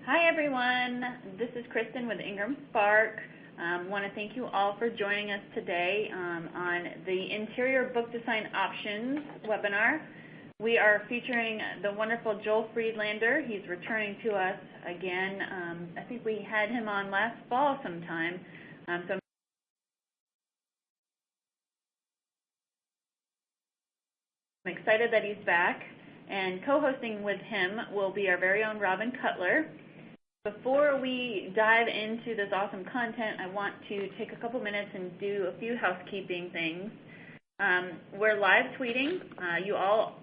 Hi everyone, this is Kristen with Ingram Spark. Want to thank you all for joining us today on the Interior Book Design Options webinar. We are featuring the wonderful Joel Friedlander. He's returning to us again. I think we had him on last fall sometime. So I'm excited that he's back. And co-hosting with him will be our very own Robin Cutler. Before we dive into this awesome content, I want to take a couple minutes and do a few housekeeping things. We're live tweeting. You all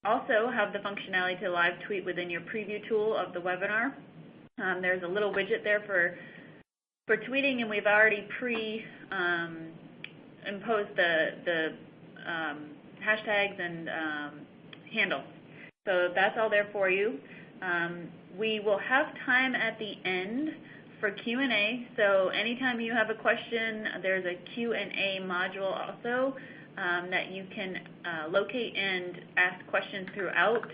also have the functionality to live tweet within your preview tool of the webinar. There's a little widget there for tweeting, and we've already imposed the hashtags and handles. So that's all there for you. We will have time at the end for Q&A, so anytime you have a question, there's a Q&A module also that you can locate and ask questions throughout.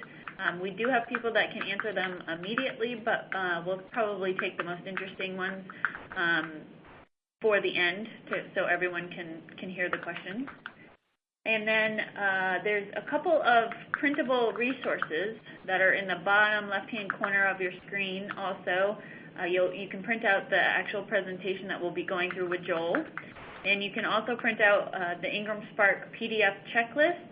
We do have people that can answer them immediately, but we'll probably take the most interesting ones for the end so everyone can hear the questions. And then there's a couple of printable resources that are in the bottom left-hand corner of your screen also. You can print out the actual presentation that we'll be going through with Joel. And you can also print out the Ingram Spark PDF checklist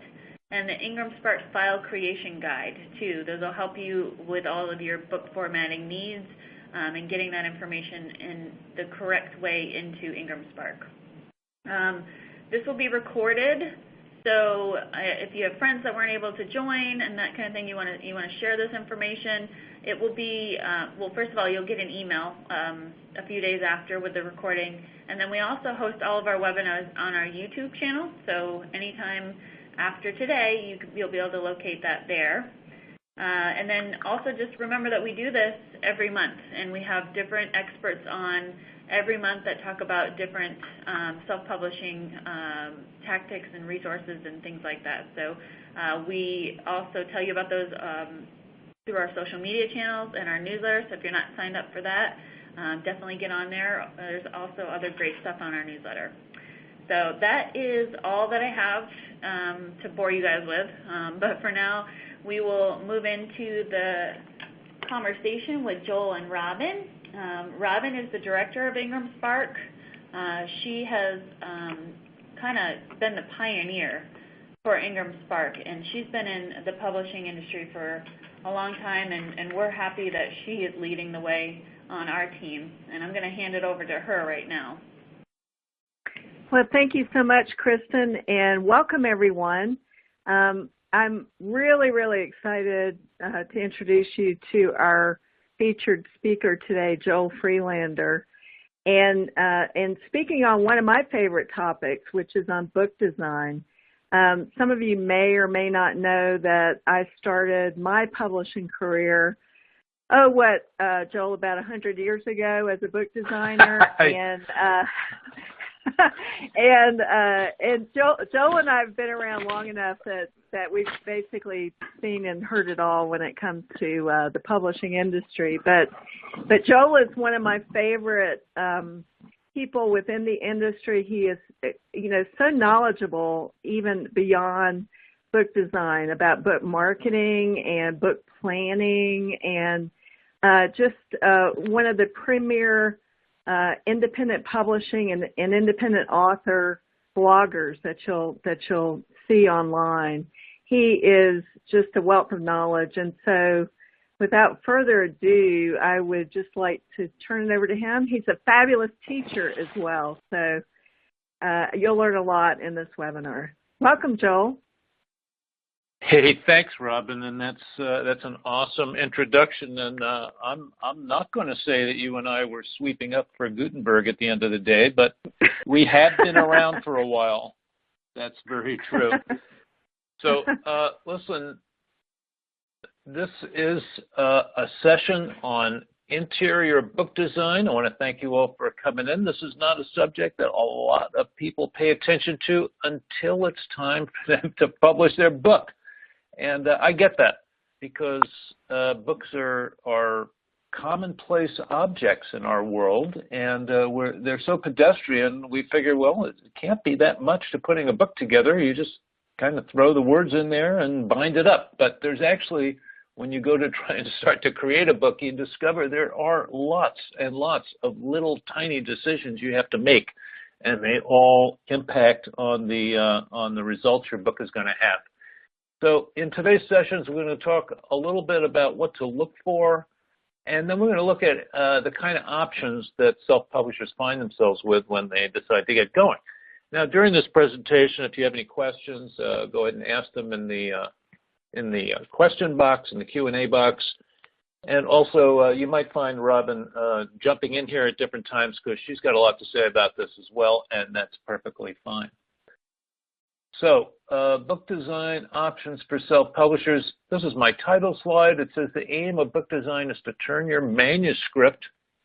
and the Ingram Spark file creation guide too. Those will help you with all of your book formatting needs and getting that information in the correct way into Ingram Spark. This will be recorded. So if you have friends that weren't able to join and that kind of thing, you want to share this information, it will be, well, first of all, you'll get an email a few days after with the recording. And then we also host all of our webinars on our YouTube channel. So anytime after today, you'll be able to locate that there. And then also just remember that we do this every month, and we have different experts on every month that talk about different self-publishing tactics and resources and things like that. So we also tell you about those through our social media channels and our newsletter. So if you're not signed up for that, definitely get on there. There's also other great stuff on our newsletter. So that is all that I have to bore you guys with. But for now, we will move into the conversation with Joel and Robin. Robin is the director of Ingram Spark. She has kind of been the pioneer for Ingram Spark, and she's been in the publishing industry for a long time, and we're happy that she is leading the way on our team. And I'm going to hand it over to her right now. Well, thank you so much, Kristen, and welcome everyone. I'm really, really excited to introduce you to our featured speaker today, Joel Friedlander, and speaking on one of my favorite topics, which is on book design. Some of you may or may not know that I started my publishing career, Joel, about 100 years ago as a book designer, and Joel and I have been around long enough that we've basically seen and heard it all when it comes to the publishing industry. But Joel is one of my favorite people within the industry. He is, so knowledgeable even beyond book design about book marketing and book planning, and just one of the premier independent publishing and independent author bloggers that you'll see online. He is just a wealth of knowledge, and so without further ado, I would just like to turn it over to him. He's a fabulous teacher as well, so you'll learn a lot in this webinar. Welcome, Joel. Hey, thanks, Robin, and that's an awesome introduction. And I'm not going to say that you and I were sweeping up for Gutenberg at the end of the day, but we had been around for a while. That's very true. So, listen, this is a session on interior book design. I want to thank you all for coming in. This is not a subject that a lot of people pay attention to until it's time for them to publish their book. And I get that, because books are commonplace objects in our world, and they're so pedestrian, we figure, well, it can't be that much to putting a book together. You just kind of throw the words in there and bind it up. But there's actually, when you go to try and start to create a book, you discover there are lots and lots of little tiny decisions you have to make, and they all impact on the results your book is going to have. So in today's sessions, we're going to talk a little bit about what to look for, and then we're going to look at the kind of options that self-publishers find themselves with when they decide to get going. Now, during this presentation, if you have any questions, go ahead and ask them in the question box, in the Q&A box. And also, you might find Robin jumping in here at different times because she's got a lot to say about this as well, and that's perfectly fine. So, book design options for self-publishers. This is my title slide. It says the aim of book design is to turn your manuscript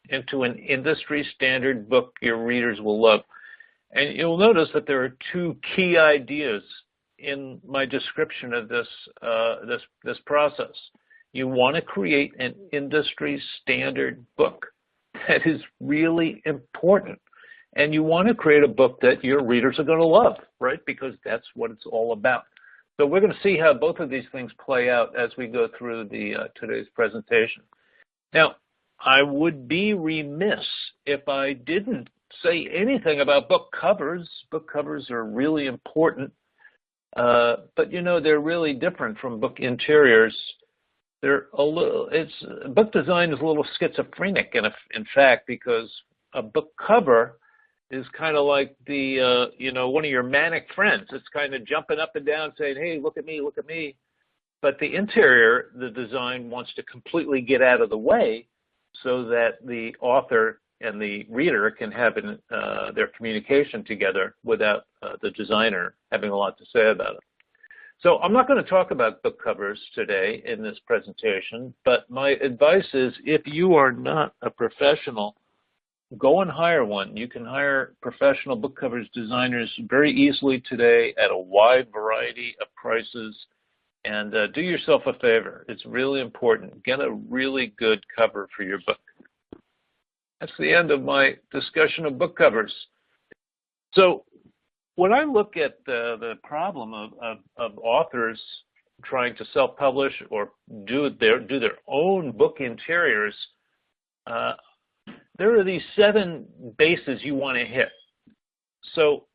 into an industry standard book your readers will love. And you'll notice that there are two key ideas in my description of this, this process. You want to create an industry standard book. That is really important. And you want to create a book that your readers are going to love, right? Because that's what it's all about. So we're going to see how both of these things play out as we go through today's presentation. Now, I would be remiss if I didn't say anything about book covers. Book covers are really important, but you know, they're really different from book interiors. They're a little, book design is a little schizophrenic in fact, because a book cover is kind of like the, you know, one of your manic friends. It's kind of jumping up and down saying, hey, look at me, look at me. But the interior, the design wants to completely get out of the way so that the author and the reader can have their communication together without the designer having a lot to say about it. So I'm not going to talk about book covers today in this presentation, but my advice is if you are not a professional, go and hire one. You can hire professional book covers designers very easily today at a wide variety of prices. And do yourself a favor. It's really important. Get a really good cover for your book. That's the end of my discussion of book covers. So when I look at the problem of authors trying to self-publish or do their own book interiors, there are these 7 bases you want to hit. So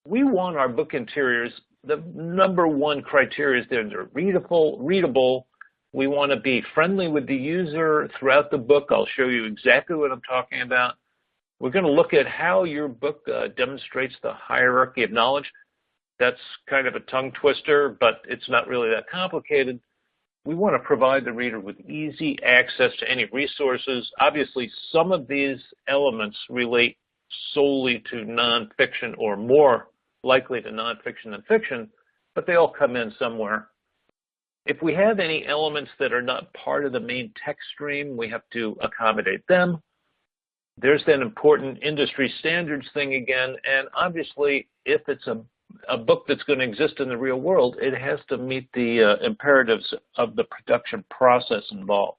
we want our book interiors, the number one criteria is they're readable. We want to be friendly with the user throughout the book. I'll show you exactly what I'm talking about. We're going to look at how your book demonstrates the hierarchy of knowledge. That's kind of a tongue twister, but it's not really that complicated. We want to provide the reader with easy access to any resources. Obviously, some of these elements relate solely to nonfiction or more likely to nonfiction than fiction, but they all come in somewhere. If we have any elements that are not part of the main text stream, we have to accommodate them. There's that important industry standards thing again, and obviously, if it's a book that's going to exist in the real world, it has to meet the imperatives of the production process involved.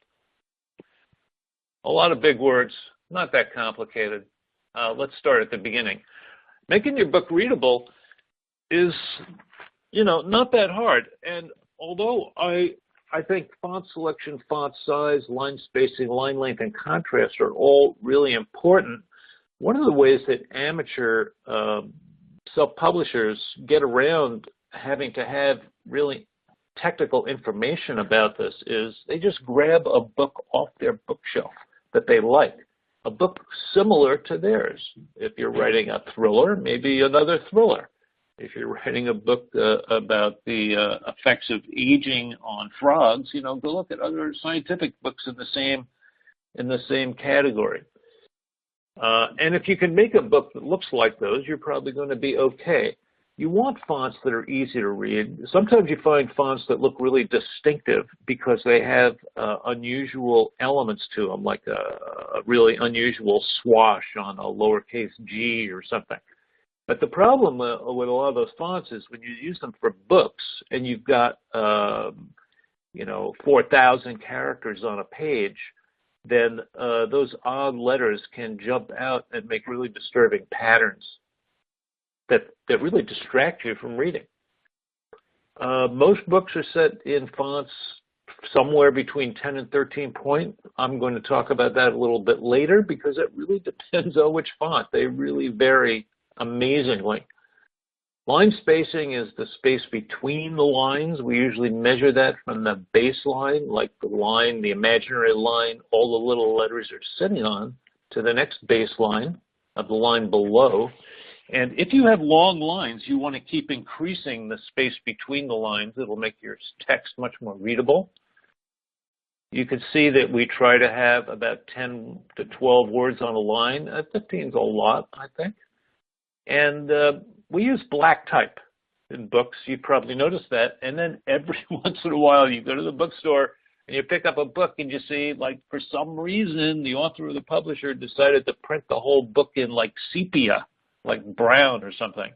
A lot of big words, not that complicated. Let's start at the beginning. Making your book readable is, you know, not that hard. And although I think font selection, font size, line spacing, line length, and contrast are all really important, one of the ways that amateur self-publishers get around having to have really technical information about this is they just grab a book off their bookshelf that they like, a book similar to theirs. If you're writing a thriller, maybe another thriller. If you're writing a book about the effects of aging on frogs, you know, go look at other scientific books in the same category. And if you can make a book that looks like those, you're probably going to be okay. You want fonts that are easy to read. Sometimes you find fonts that look really distinctive because they have unusual elements to them, like a really unusual swash on a lowercase g or something. But the problem with a lot of those fonts is when you use them for books and you've got, you know, 4,000 characters on a page, then those odd letters can jump out and make really disturbing patterns that really distract you from reading. Most books are set in fonts somewhere between 10 and 13 point. I'm going to talk about that a little bit later because it really depends on which font. They really vary amazingly. Line spacing is the space between the lines. We usually measure that from the baseline, like the line, the imaginary line, all the little letters are sitting on, to the next baseline of the line below. And if you have long lines, you want to keep increasing the space between the lines. It'll make your text much more readable. You can see that we try to have about 10 to 12 words on a line. 15 is a lot, I think. And we use black type in books. You probably noticed that. And then every once in a while, you go to the bookstore and you pick up a book and you see, like, for some reason, the author or the publisher decided to print the whole book in, like, sepia, like brown or something.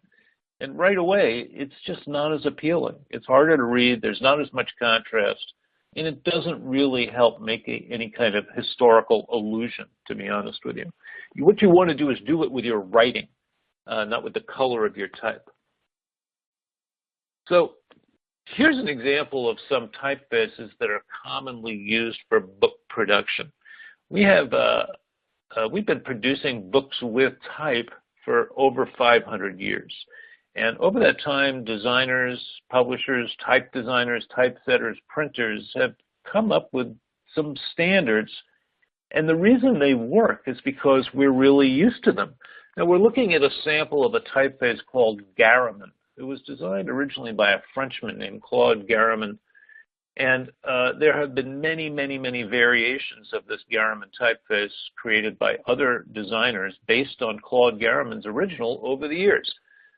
And right away, it's just not as appealing. It's harder to read. There's not as much contrast. And it doesn't really help make any kind of historical illusion, to be honest with you. What you want to do is do it with your writing, not with the color of your type. So here's an example of some typefaces that are commonly used for book production. We've been producing books with type for over 500 years. And over that time, designers, publishers, type designers, typesetters, printers have come up with some standards. And the reason they work is because we're really used to them. Now, we're looking at a sample of a typeface called Garamond. It was designed originally by a Frenchman named Claude Garamond. And there have been many, many, many variations of this Garamond typeface created by other designers based on Claude Garamond's original over the years.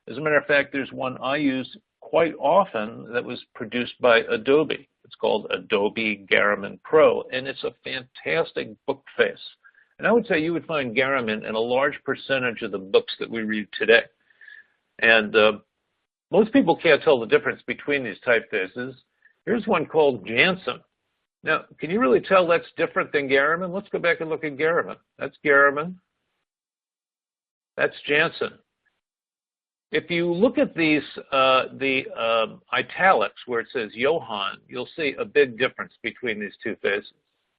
As a matter of fact, there's one I use quite often that was produced by Adobe. It's called Adobe Garamond Pro, and it's a fantastic book face. And I would say you would find Garamond in a large percentage of the books that we read today. And most people can't tell the difference between these typefaces. Here's one called Jansen. Now, can you really tell that's different than Garamond? Let's go back and look at Garamond. That's Garamond. That's Jansen. If you look at these, italics where it says Johann, you'll see a big difference between these two faces.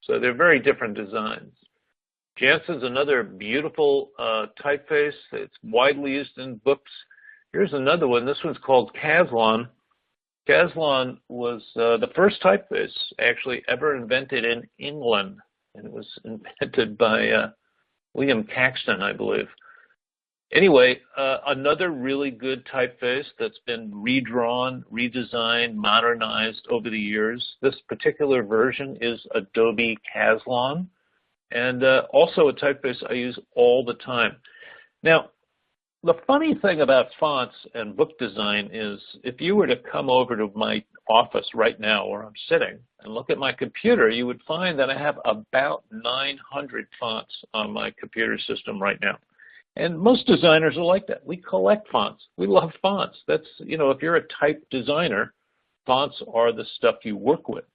So they're very different designs. Jansen's another beautiful typeface. It's widely used in books. Here's another one. This one's called Caslon. Caslon was the first typeface actually ever invented in England. And it was invented by William Caxton, I believe. Anyway, another really good typeface that's been redrawn, redesigned, modernized over the years. This particular version is Adobe Caslon, and also a typeface I use all the time. Now, the funny thing about fonts and book design is if you were to come over to my office right now where I'm sitting and look at my computer, you would find that I have about 900 fonts on my computer system right now. And most designers are like that. We collect fonts. We love fonts. That's, you know, if you're a type designer, fonts are the stuff you work with.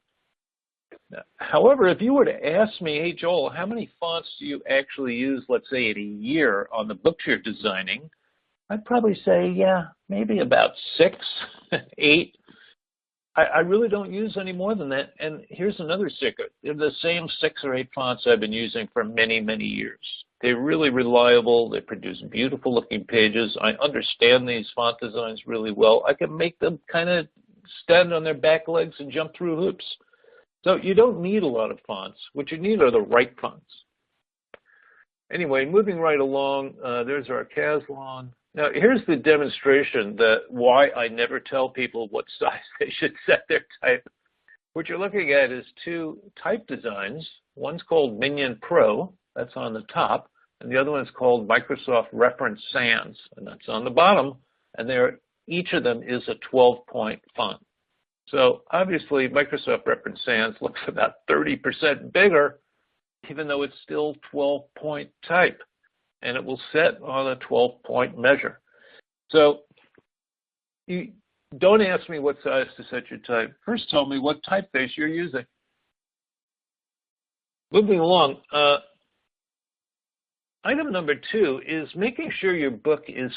However, if you were to ask me, hey, Joel, how many fonts do you actually use, let's say, in a year on the books you're designing? I'd probably say, yeah, maybe about 6, 8. I really don't use any more than that. And here's another secret. They're the same 6 or 8 fonts I've been using for many, many years. They're really reliable. They produce beautiful looking pages. I understand these font designs really well. I can make them kind of stand on their back legs and jump through hoops. So you don't need a lot of fonts. What you need are the right fonts. Anyway, moving right along, there's our Caslon. Now, here's the demonstration that why I never tell people what size they should set their type. What you're looking at is 2 type designs. One's called Minion Pro, that's on the top, and the other one's called Microsoft Reference Sans, and that's on the bottom, and each of them is a 12-point font. So obviously, Microsoft Reference Sans looks about 30% bigger, even though it's still 12-point type, and it will set on a 12-point measure. So you don't ask me what size to set your type. First tell me what typeface you're using. Moving along, item number 2 is making sure your book is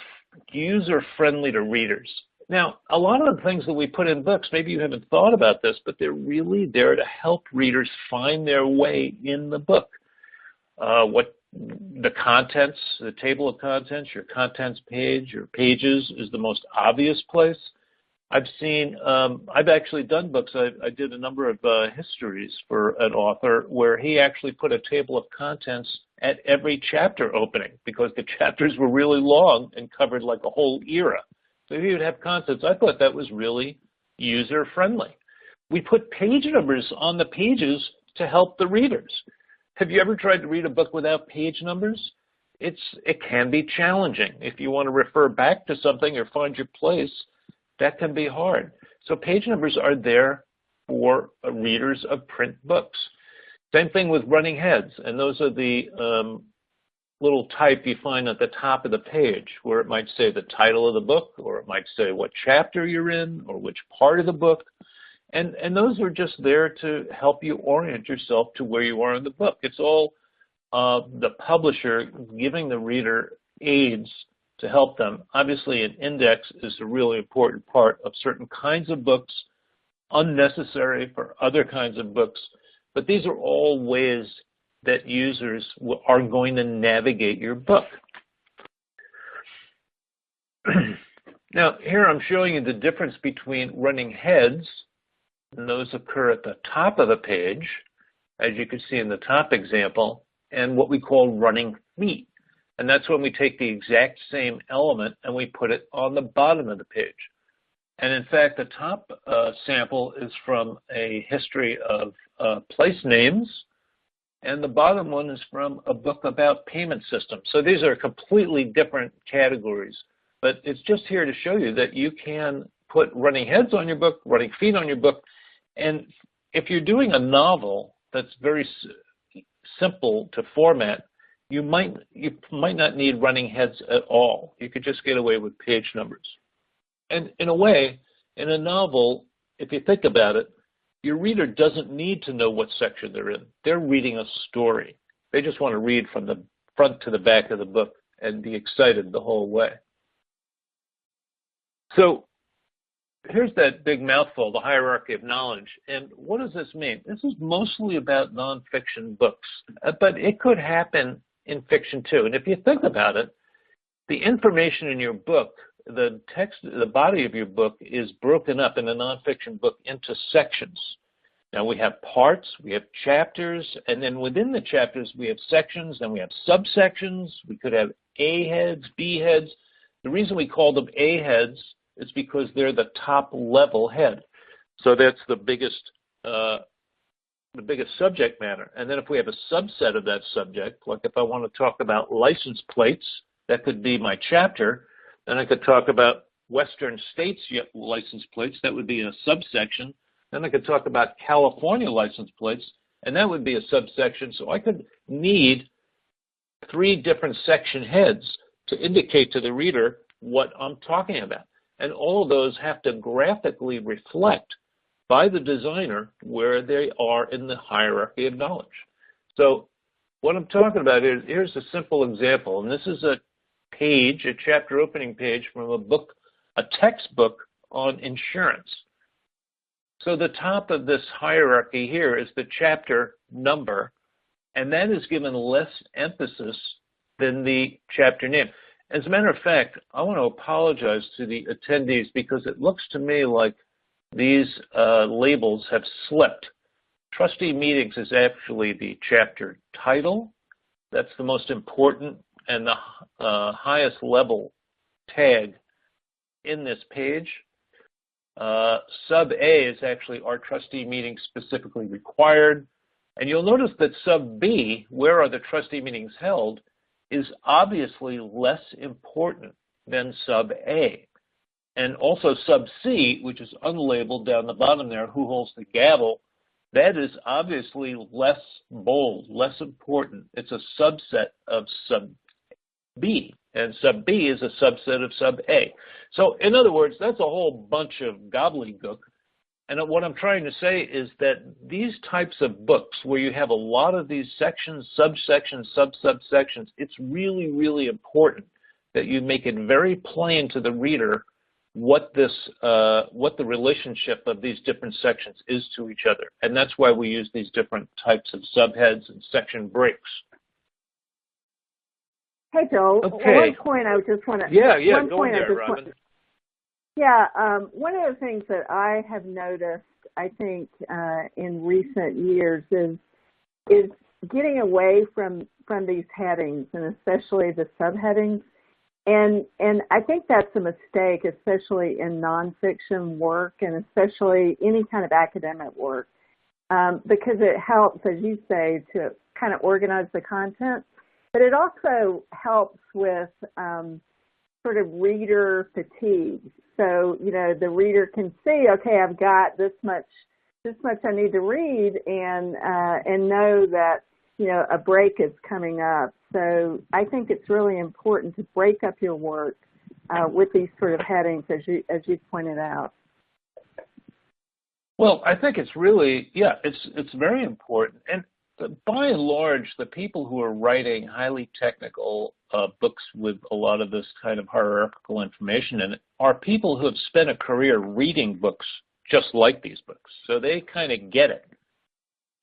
user-friendly to readers. Now, a lot of the things that we put in books, maybe you haven't thought about this, but they're really there to help readers find their way in the book. What the contents, the table of contents, your contents page, your pages is the most obvious place. I've actually done books. I did a number of histories for an author where he actually put a table of contents at every chapter opening because the chapters were really long and covered like a whole era. So he would have contents. I thought that was really user-friendly. We put page numbers on the pages to help the readers. Have you ever tried to read a book without page numbers? It can be challenging. If you want to refer back to something or find your place, that can be hard. So page numbers are there for readers of print books. Same thing with running heads, and those are the little type you find at the top of the page where it might say the title of the book, or it might say what chapter you're in or which part of the book. And those are just there to help you orient yourself to where you are in the book. It's all the publisher giving the reader aids to help them. Obviously, an index is a really important part of certain kinds of books, unnecessary for other kinds of books. But these are all ways that users are going to navigate your book. Now, here I'm showing you the difference between running heads, and those occur at the top of the page, as you can see in the top example, and what we call running feet. And that's when we take the exact same element and we put it on the bottom of the page. And in fact, the top sample is from a history of place names, and the bottom one is from a book about payment systems. So these are completely different categories, but it's just here to show you that you can put running heads on your book, running feet on your book, and if you're doing a novel that's very simple to format, you might not need running heads at all. You could just get away with page numbers. And in a way, in a novel, if you think about it, your reader doesn't need to know what section they're in. They're reading a story. They just want to read from the front to the back of the book and be excited the whole way. So here's that big mouthful, the hierarchy of knowledge. And what does this mean? This is mostly about nonfiction books, but it could happen in fiction too. And if you think about it, the information in your book, the text, the body of your book is broken up in a nonfiction book into sections. Now we have parts, we have chapters, and then within the chapters we have sections, then we have subsections. We could have A heads, B heads. The reason we call them A heads is because they're the top level head. So that's the biggest subject matter. And then if we have a subset of that subject, like if I want to talk about license plates, that could be my chapter. Then I could talk about Western states license plates. That would be a subsection. Then I could talk about California license plates, and that would be a subsection. So I could need 3 different section heads to indicate to the reader what I'm talking about. And all of those have to graphically reflect by the designer where they are in the hierarchy of knowledge. So what I'm talking about is, here's a simple example, and this is a page, a chapter opening page from a book, a textbook on insurance. So the top of this hierarchy here is the chapter number, and that is given less emphasis than the chapter name. As a matter of fact, I want to apologize to the attendees because it looks to me like these labels have slipped. Trustee meetings is actually the chapter title. That's the most important and the highest level tag in this page. Sub A is actually our trustee meetings specifically required. And you'll notice that sub B, where are the trustee meetings held, is obviously less important than sub A. And also sub C, which is unlabeled down the bottom there, who holds the gavel, that is obviously less bold, less important. It's a subset of sub B, and sub B is a subset of sub A. So in other words, that's a whole bunch of gobbledygook, And what I'm trying to say is that these types of books where you have a lot of these sections, subsections, sub-subsections, it's really, really important that you make it very plain to the reader what the relationship of these different sections is to each other. And that's why we use these different types of subheads and section breaks. Hey, Joel. Okay. One point I just want to... Yeah, go there, Robin. One of the things that I have noticed, I think, in recent years is getting away from these headings, and especially the subheadings. And I think that's a mistake, especially in nonfiction work and especially any kind of academic work, because it helps, as you say, to kind of organize the content. But it also helps with sort of reader fatigue. So, the reader can see, okay, I've got this much I need to read, and know that, a break is coming up. So I think it's really important to break up your work with these sort of headings, as you pointed out. Well, I think it's really, it's very important. And by and large, the people who are writing highly technical books with a lot of this kind of hierarchical information in it are people who have spent a career reading books just like these books. So they kind of get it.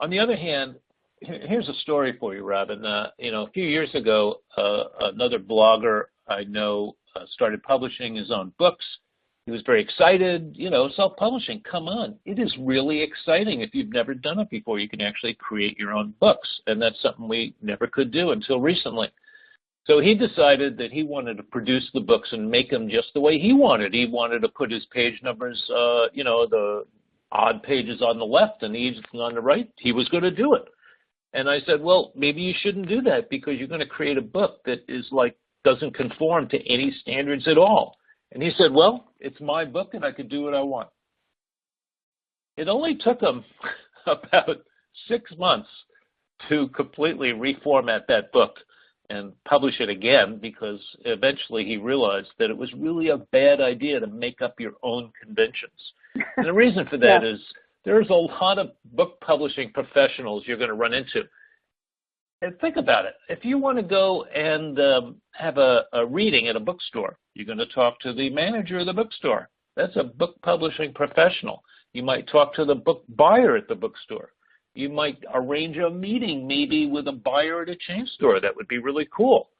On the other hand, here's a story for you, Robin. A few years ago, another blogger I know started publishing his own books. He was very excited. Self-publishing, come on. It is really exciting. If you've never done it before, you can actually create your own books. And that's something we never could do until recently. So he decided that he wanted to produce the books and make them just the way he wanted. He wanted to put his page numbers, the odd pages on the left and the even on the right. He was going to do it. And I said, well, maybe you shouldn't do that because you're going to create a book that is doesn't conform to any standards at all. And he said, well, it's my book and I can do what I want. It only took him about 6 months to completely reformat that book and publish it again, because eventually he realized that it was really a bad idea to make up your own conventions. And the reason for that is there's a lot of book publishing professionals you're going to run into. And think about it. If you want to go and have a reading at a bookstore, you're going to talk to the manager of the bookstore. That's a book publishing professional. You might talk to the book buyer at the bookstore. You might arrange a meeting maybe with a buyer at a chain store. That would be really cool.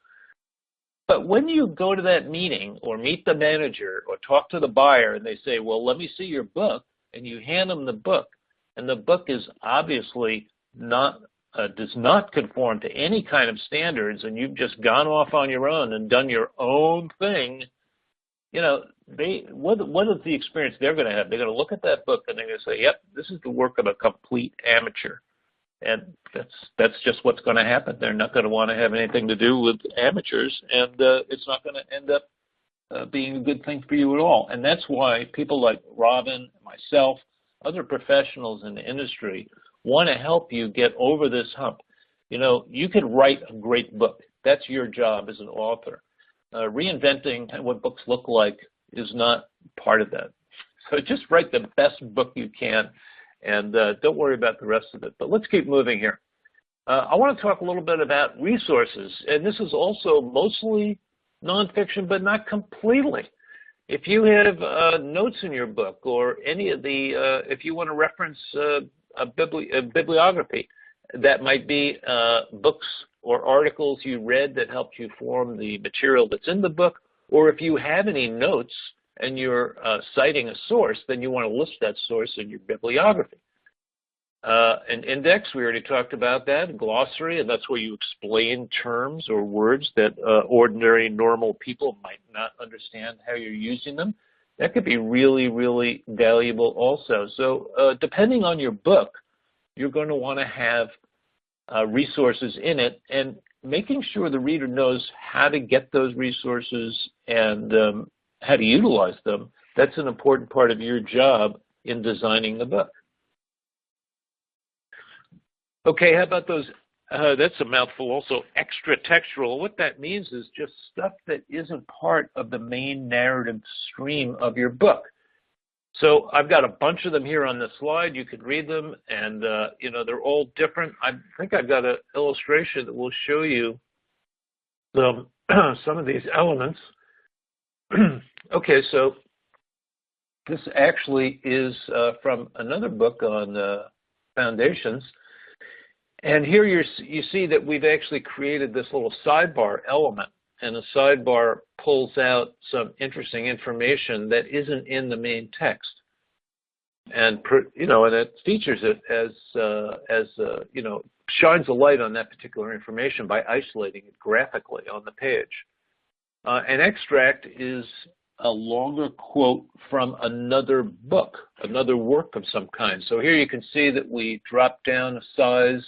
But when you go to that meeting or meet the manager or talk to the buyer and they say, well, let me see your book, and you hand them the book, and the book is obviously does not conform to any kind of standards, and you've just gone off on your own and done your own thing, what is the experience they're going to have? They're going to look at that book and they're going to say, yep, this is the work of a complete amateur. And that's just what's going to happen. They're not going to want to have anything to do with amateurs, and it's not going to end up being a good thing for you at all. And that's why people like Robin, myself, other professionals in the industry want to help you get over this hump. You can write a great book. That's your job as an author. Reinventing what books look like is not part of that. So just write the best book you can, and don't worry about the rest of it. But let's keep moving here. I want to talk a little bit about resources, and this is also mostly nonfiction, but not completely. If you have notes in your book or any of the, if you want to reference a bibliography, that might be books or articles you read that helped you form the material that's in the book, or if you have any notes and you're citing a source, then you want to list that source in your bibliography. An index, we already talked about that, a glossary, and that's where you explain terms or words that ordinary, normal people might not understand how you're using them. That could be really, really valuable also. So depending on your book, you're going to want to have resources in it, and making sure the reader knows how to get those resources and how to utilize them. That's an important part of your job in designing the book. Okay, how about those, that's a mouthful also, extra-textural. What that means is just stuff that isn't part of the main narrative stream of your book. So I've got a bunch of them here on the slide. You could read them, and you know, they're all different. I think I've got an illustration that will show you some of these elements. Okay, so this actually is from another book on foundations. And here you see that we've actually created this little sidebar element, and the sidebar pulls out some interesting information that isn't in the main text, and you know, and it features it as you know, shines a light on that particular information by isolating it graphically on the page. An extract is a longer quote from another book, another work of some kind. So here you can see that we dropped down a size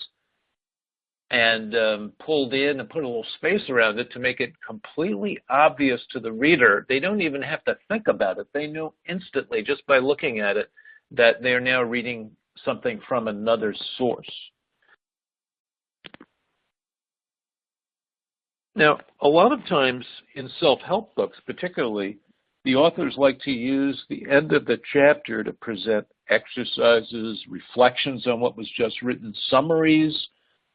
and pulled in and put a little space around it to make it completely obvious to the reader. They don't even have to think about it. They know instantly, just by looking at it, that they're now reading something from another source. Now, a lot of times in self-help books, particularly, the authors like to use the end of the chapter to present exercises, reflections on what was just written, summaries,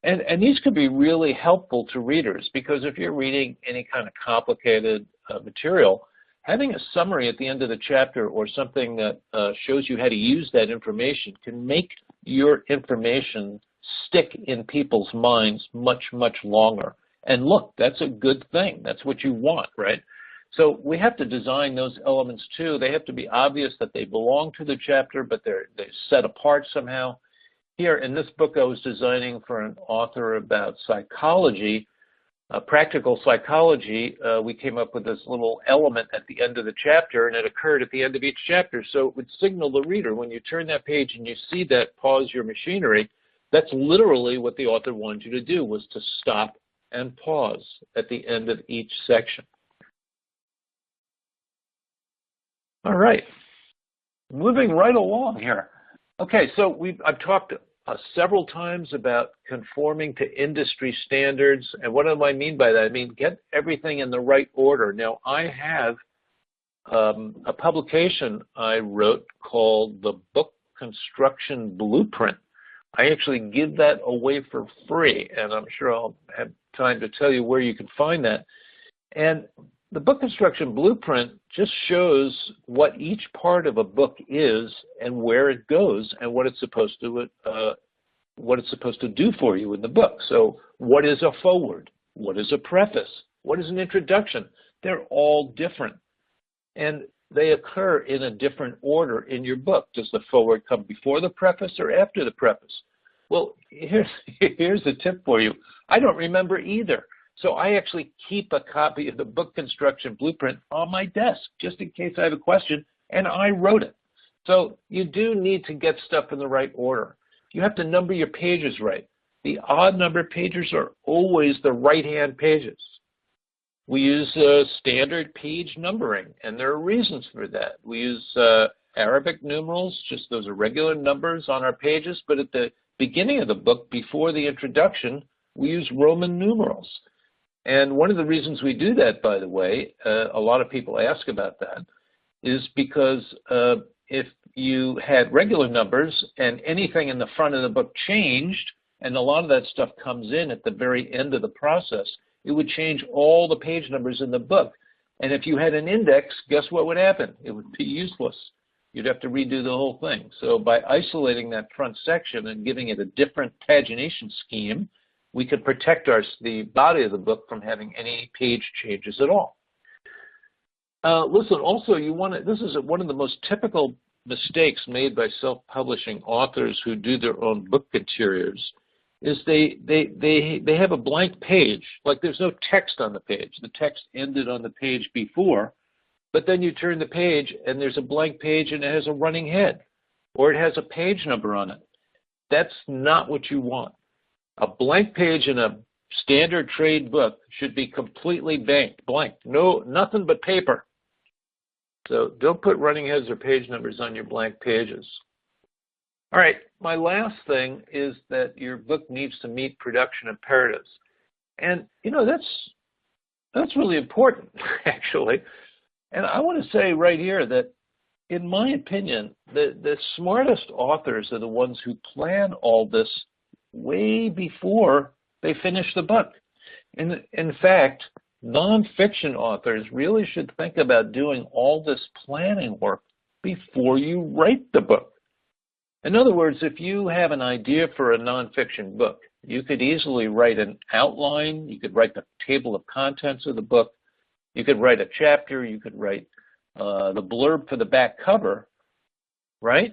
and these could be really helpful to readers, because if you're reading any kind of complicated material, having a summary at the end of the chapter or something that shows you how to use that information can make your information stick in people's minds much, much longer. And look, that's a good thing. That's what you want, right? So we have to design those elements too. They have to be obvious that they belong to the chapter, but they're set apart somehow. Here in this book I was designing for an author about psychology, practical psychology, we came up with this little element at the end of the chapter, and it occurred at the end of each chapter. So it would signal the reader when you turn that page and you see that pause your machinery, that's literally what the author wanted you to do, was to stop and pause at the end of each section. All right, moving right along here. Okay, so I've talked several times about conforming to industry standards, and what do I mean by that? I mean, get everything in the right order. Now, I have a publication I wrote called the Book Construction Blueprint. I actually give that away for free, and I'm sure I'll have time to tell you where you can find that. And the Book Construction Blueprint just shows what each part of a book is and where it goes and what it's supposed to do for you in the book. So what is a foreword? What is a preface? What is an introduction? They're all different, and they occur in a different order in your book. Does the foreword come before the preface or after the preface? Well, here's a tip for you. I don't remember either. So I actually keep a copy of the Book Construction Blueprint on my desk, just in case I have a question, and I wrote it. So you do need to get stuff in the right order. You have to number your pages right. The odd number pages are always the right-hand pages. We use standard page numbering, and there are reasons for that. We use Arabic numerals, just those are regular numbers on our pages, but at the beginning of the book, before the introduction, we use Roman numerals. And one of the reasons we do that, by the way, a lot of people ask about that, is because if you had regular numbers and anything in the front of the book changed, and a lot of that stuff comes in at the very end of the process, it would change all the page numbers in the book. And if you had an index, guess what would happen? It would be useless. You'd have to redo the whole thing. So by isolating that front section and giving it a different pagination scheme, we could protect the body of the book from having any page changes at all. Listen, also, this is one of the most typical mistakes made by self-publishing authors who do their own book interiors, is they have a blank page, like there's no text on the page. The text ended on the page before, but then you turn the page and there's a blank page and it has a running head, or it has a page number on it. That's not what you want. A blank page in a standard trade book should be completely blank. No, nothing but paper. So don't put running heads or page numbers on your blank pages. All right, my last thing is that your book needs to meet production imperatives. And, you know, that's really important, actually. And I want to say right here that, in my opinion, the smartest authors are the ones who plan all this way before they finish the book. In fact, nonfiction authors really should think about doing all this planning work before you write the book. In other words, if you have an idea for a nonfiction book, you could easily write an outline, you could write the table of contents of the book, you could write a chapter, you could write the blurb for the back cover, right?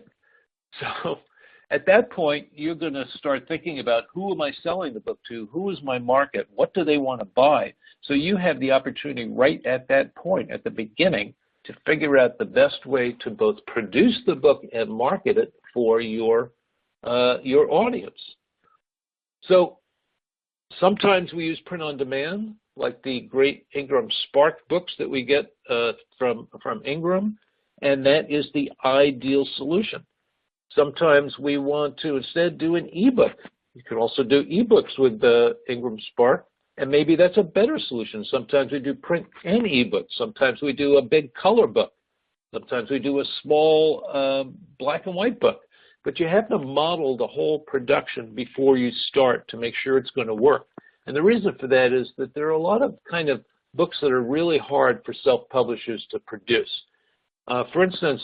So at that point, you're going to start thinking about who am I selling the book to, who is my market, what do they want to buy? So you have the opportunity right at that point, at the beginning, to figure out the best way to both produce the book and market it for your audience. So sometimes we use print on demand, like the great Ingram Spark books that we get from Ingram, and that is the ideal solution. Sometimes we want to instead do an ebook. You could also do ebooks with the Ingram Spark, and maybe that's a better solution. Sometimes we do print and ebook. Sometimes we do a big color book. Sometimes we do a small black and white book. But you have to model the whole production before you start to make sure it's going to work. And the reason for that is that there are a lot of kind of books that are really hard for self-publishers to produce. For instance,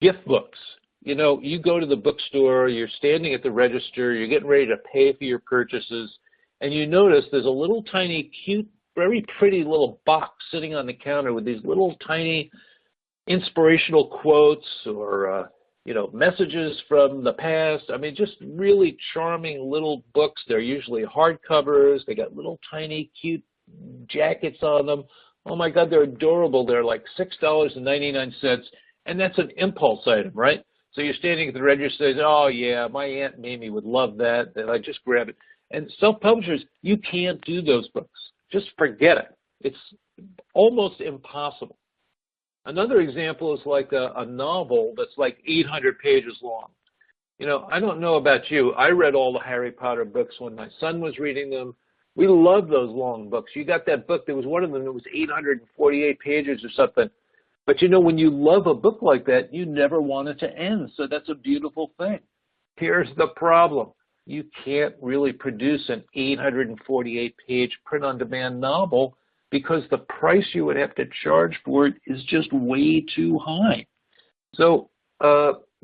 gift books. You know, you go to the bookstore, you're standing at the register, you're getting ready to pay for your purchases, and you notice there's a little tiny, cute, very pretty little box sitting on the counter with these little tiny inspirational quotes or messages from the past. I mean, just really charming little books. They're usually hardcovers. They got little tiny cute jackets on them. Oh my God, they're adorable. They're like $6.99, and that's an impulse item, right? So you're standing at the register and say, oh yeah, my Aunt Mamie would love that, and I just grab it. And self-publishers, you can't do those books. Just forget it. It's almost impossible. Another example is like a novel that's like 800 pages long. You know, I don't know about you. I read all the Harry Potter books when my son was reading them. We love those long books. You got that book, there was one of them that was 848 pages or something. But you know, when you love a book like that, you never want it to end. So that's a beautiful thing. Here's the problem. You can't really produce an 848-page print-on-demand novel because the price you would have to charge for it is just way too high. So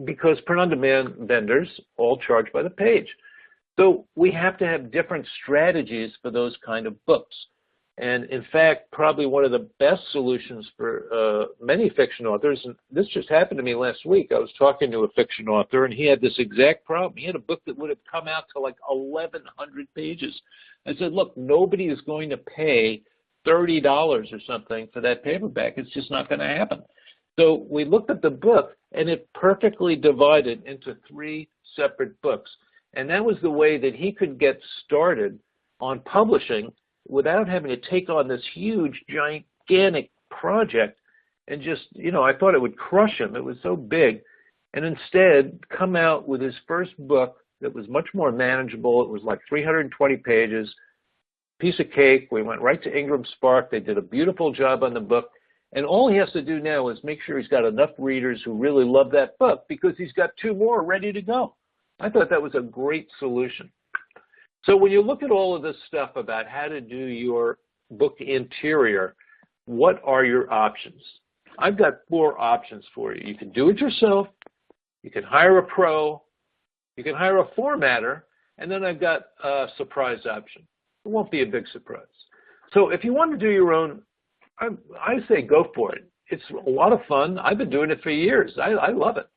because print-on-demand vendors all charge by the page. So we have to have different strategies for those kind of books. And in fact, probably one of the best solutions for many fiction authors, and this just happened to me last week. I was talking to a fiction author, and he had this exact problem. He had a book that would have come out to like 1,100 pages. I said, look, nobody is going to pay $30 or something for that paperback. It's just not going to happen. So we looked at the book, and it perfectly divided into 3 separate books. And that was the way that he could get started on publishing without having to take on this huge, gigantic project and just, you know, I thought it would crush him. It was so big. And instead, come out with his first book that was much more manageable. It was like 320 pages, piece of cake. We went right to Ingram Spark. They did a beautiful job on the book. And all he has to do now is make sure he's got enough readers who really love that book because he's got 2 more ready to go. I thought that was a great solution. So when you look at all of this stuff about how to do your book interior, what are your options? I've got 4 options for you. You can do it yourself, you can hire a pro, you can hire a formatter, and then I've got a surprise option. It won't be a big surprise. So if you want to do your own, I say go for it. It's a lot of fun. I've been doing it for years. I love it.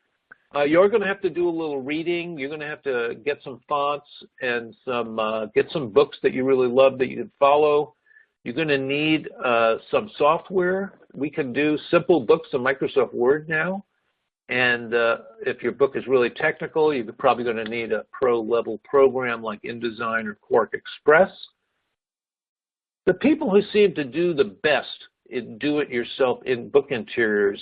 You're going to have to do a little reading. You're going to have to get some fonts and get some books that you really love that you can follow. You're going to need some software. We can do simple books in Microsoft Word now. And if your book is really technical, you're probably going to need a pro-level program like InDesign or Quark Express. The people who seem to do the best in do-it-yourself in book interiors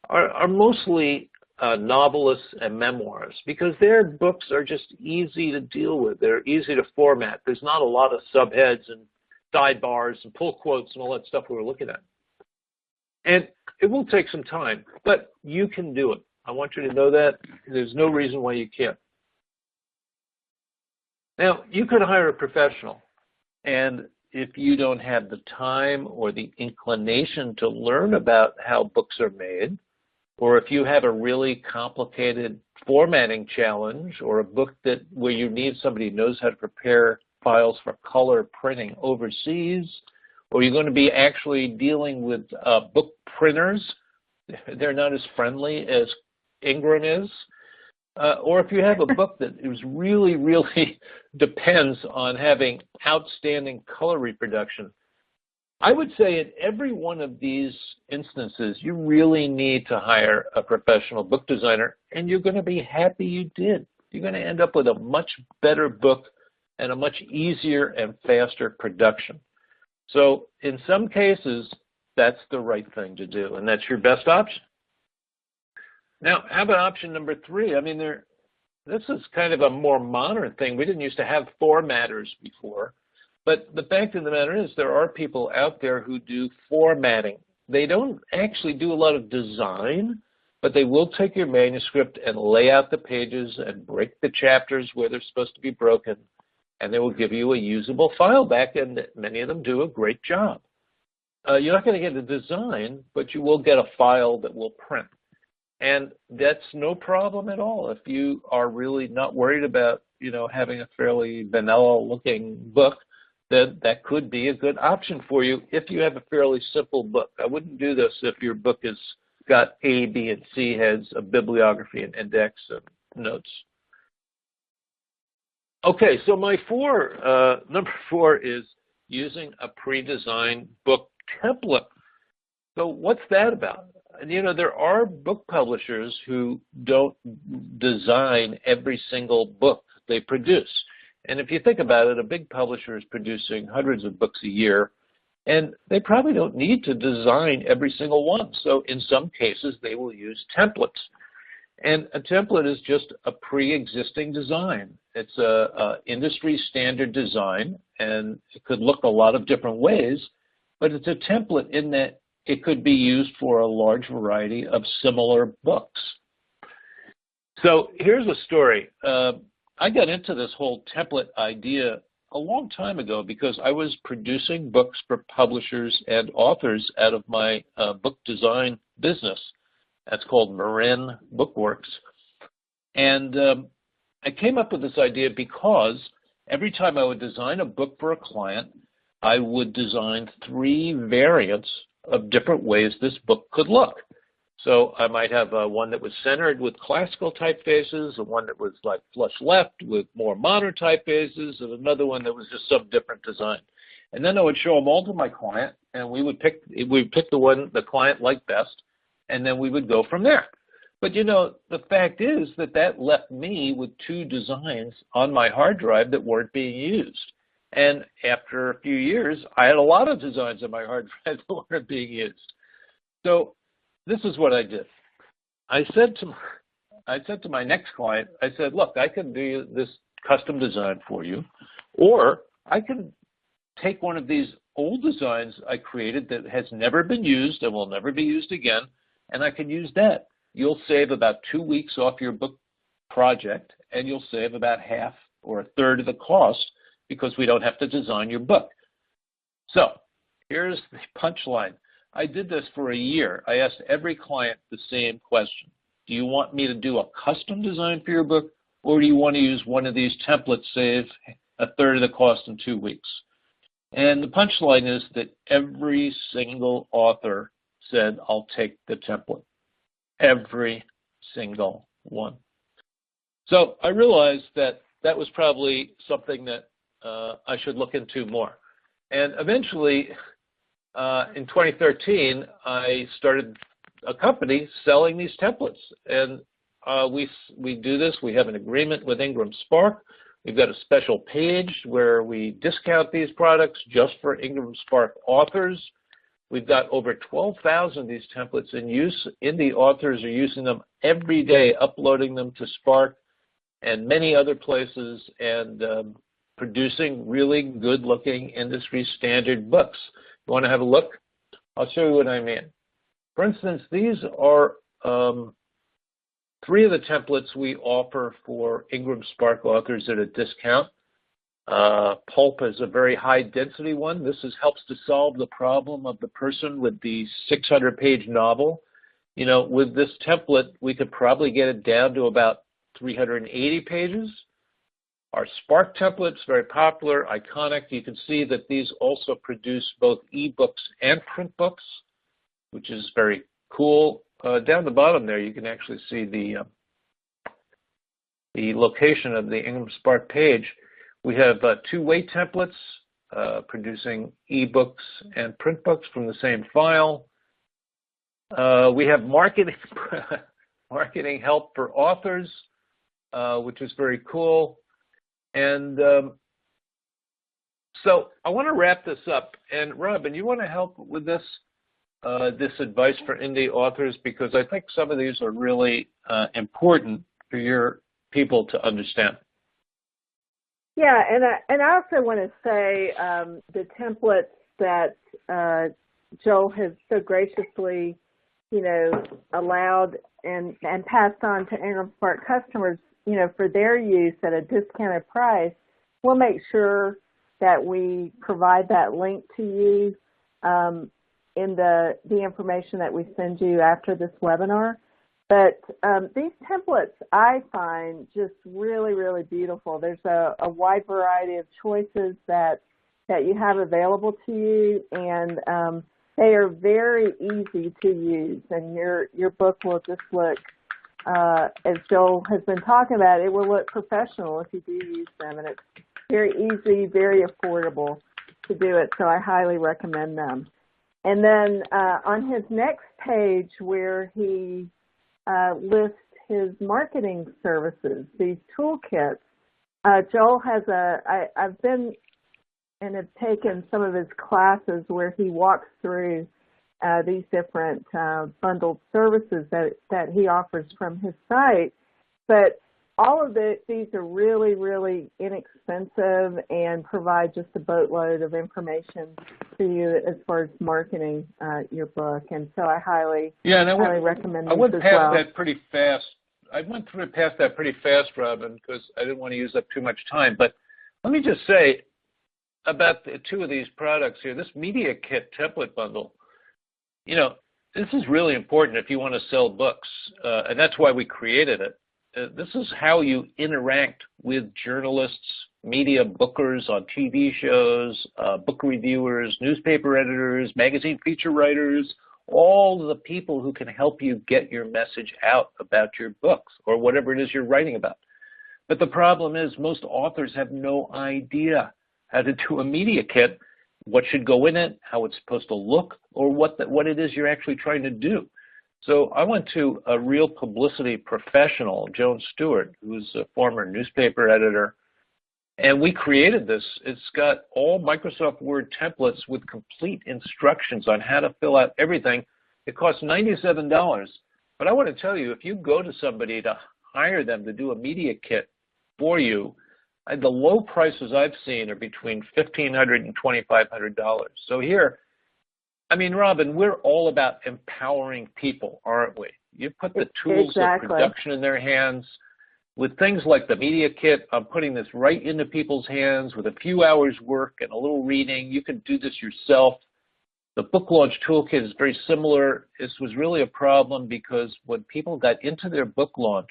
are mostly novelists and memoirs because their books are just easy to deal with. They're easy to format. There's not a lot of subheads and sidebars and pull quotes and all that stuff we were looking at. And it will take some time, but you can do it. I want you to know that. There's no reason why you can't. Now, you could hire a professional, and if you don't have the time or the inclination to learn about how books are made, or if you have a really complicated formatting challenge or a book where you need somebody who knows how to prepare files for color printing overseas, or you're going to be actually dealing with book printers, they're not as friendly as Ingram is, or if you have a book that is really, really depends on having outstanding color reproduction, I would say in every one of these instances, you really need to hire a professional book designer, and you're going to be happy you did. You're going to end up with a much better book and a much easier and faster production. So in some cases, that's the right thing to do, and that's your best option. Now, how about option number 3? I mean, this is kind of a more modern thing. We didn't used to have formatters before. But the fact of the matter is there are people out there who do formatting. They don't actually do a lot of design, but they will take your manuscript and lay out the pages and break the chapters where they're supposed to be broken, and they will give you a usable file back, and many of them do a great job. You're not going to get a design, but you will get a file that will print. And that's no problem at all if you are really not worried about, having a fairly vanilla-looking book. That could be a good option for you if you have a fairly simple book. I wouldn't do this if your book has got A, B, and C heads, a bibliography, an index, and notes. Okay, so my number 4 is using a pre-designed book template. So what's that about? And, there are book publishers who don't design every single book they produce. And if you think about it, a big publisher is producing hundreds of books a year, and they probably don't need to design every single one. So in some cases, they will use templates. And a template is just a pre-existing design. It's a industry standard design, and it could look a lot of different ways, but it's a template in that it could be used for a large variety of similar books. So here's a story. I got into this whole template idea a long time ago because I was producing books for publishers and authors out of my book design business. That's called Marin Bookworks. And I came up with this idea because every time I would design a book for a client, I would design 3 variants of different ways this book could look. So I might have one that was centered with classical typefaces, and one that was like flush left with more modern typefaces, and another one that was just some different design. And then I would show them all to my client, and we would pick the one the client liked best, and then we would go from there. But the fact is that left me with 2 designs on my hard drive that weren't being used. And after a few years, I had a lot of designs on my hard drive that weren't being used. So this is what I did. I said to my next client, I said, look, I can do this custom design for you, or I can take one of these old designs I created that has never been used and will never be used again, and I can use that. You'll save about 2 weeks off your book project, and you'll save about half or a third of the cost because we don't have to design your book. So here's the punchline. I did this for a year. I asked every client the same question. Do you want me to do a custom design for your book, or do you want to use one of these templates, save a third of the cost in 2 weeks? And the punchline is that every single author said, I'll take the template. Every single one. So I realized that was probably something that I should look into more. And eventually, in 2013, I started a company selling these templates. And we do this. We have an agreement with Ingram Spark. We've got a special page where we discount these products just for Ingram Spark authors. We've got over 12,000 of these templates in use, and the authors are using them every day, uploading them to Spark and many other places, and producing really good-looking industry standard books. You want to have a look? I'll show you what I mean. For instance, these are 3 of the templates we offer for Ingram Spark authors at a discount. Pulp is a very high density one. This helps to solve the problem of the person with the 600-page novel. You know, with this template, we could probably get it down to about 380 pages. Our Spark template's very popular, iconic. You can see that these also produce both ebooks and print books, which is very cool. Down the bottom there, you can actually see the location of the Ingram Spark page. We have 2 weight templates producing ebooks and print books from the same file. We have marketing help for authors, which is very cool. And so I want to wrap this up. And Robin, you want to help with this advice for indie authors, because I think some of these are really important for your people to understand. Yeah, and I also want to say the templates that Joel has so graciously, you know, allowed and passed on to Ingram Spark customers, you know, for their use at a discounted price. We'll make sure that we provide that link to you in the information that we send you after this webinar. But these templates I find just really, really beautiful. There's a wide variety of choices that you have available to you, and they are very easy to use. And your book will just look, as Joel has been talking about, it will look professional if you do use them. And it's very easy, very affordable to do it. So I highly recommend them. And then on his next page, where he lists his marketing services, these toolkits, Joel has I've been and have taken some of his classes where he walks through these different bundled services that he offers from his site. But all of these are really, really inexpensive and provide just a boatload of information to you as far as marketing your book. And so I highly recommend this as well. I went past that pretty fast. I went past that pretty fast, Robin, because I didn't want to use up too much time. But let me just say about the 2 of these products here, this Media Kit template bundle, you know, this is really important if you want to sell books, and that's why we created it. This is how you interact with journalists, media bookers on TV shows, book reviewers, newspaper editors, magazine feature writers, all the people who can help you get your message out about your books or whatever it is you're writing about. But the problem is most authors have no idea how to do a media kit, what should go in it, how it's supposed to look, or what it is you're actually trying to do. So I went to a real publicity professional, Joan Stewart, who's a former newspaper editor, and we created this. It's got all Microsoft Word templates with complete instructions on how to fill out everything. It costs $97, but I want to tell you, if you go to somebody to hire them to do a media kit for you, the low prices I've seen are between $1,500 and $2,500. So here, I mean, Robin, we're all about empowering people, aren't we? You put the tools of production in their hands. With things like the Media Kit, I'm putting this right into people's hands with a few hours work and a little reading. You can do this yourself. The Book Launch Toolkit is very similar. This was really a problem because when people got into their book launch,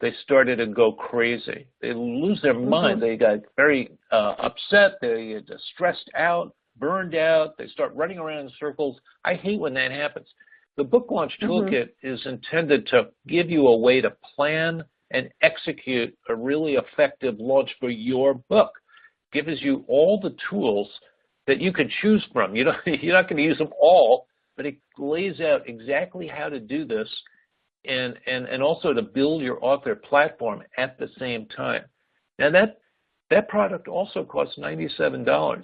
they started to go crazy. They lose their mind. They got very upset. They get stressed out, burned out. They start running around in circles. I hate when that happens. The Book Launch Toolkit is intended to give you a way to plan and execute a really effective launch for your book. It gives you all the tools that you can choose from. You're not going to use them all, but it lays out exactly how to do this and also to build your author platform at the same time. Now that product also costs $97.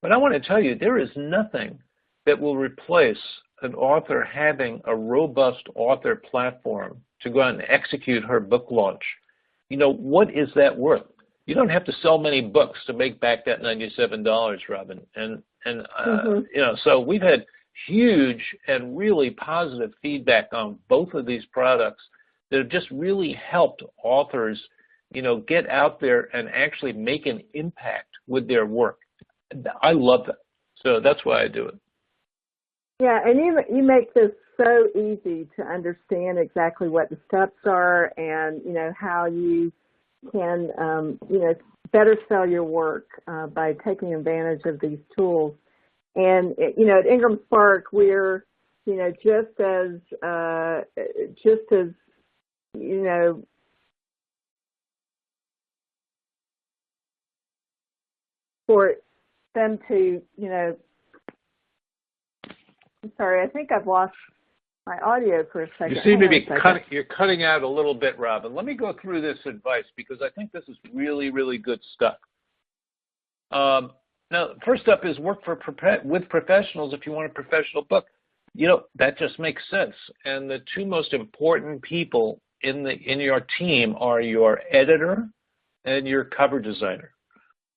But I want to tell you, there is nothing that will replace an author having a robust author platform to go out and execute her book launch. You know, what is that worth? You don't have to sell many books to make back that $97, Robin. And you know, so we've had huge and really positive feedback on both of these products that have just really helped authors, get out there and actually make an impact with their work. I love that. So that's why I do it. Yeah, and you make this so easy to understand exactly what the steps are and, how you can, better sell your work by taking advantage of these tools. And, at Ingram Spark, we're, just as for them to, I'm sorry, I think I've lost my audio for a second. You seem to be you're cutting out a little bit, Robin. Let me go through this advice because I think this is really, really good stuff. Now, first up is work with professionals if you want a professional book. That just makes sense. And the two most important people in your team are your editor and your cover designer.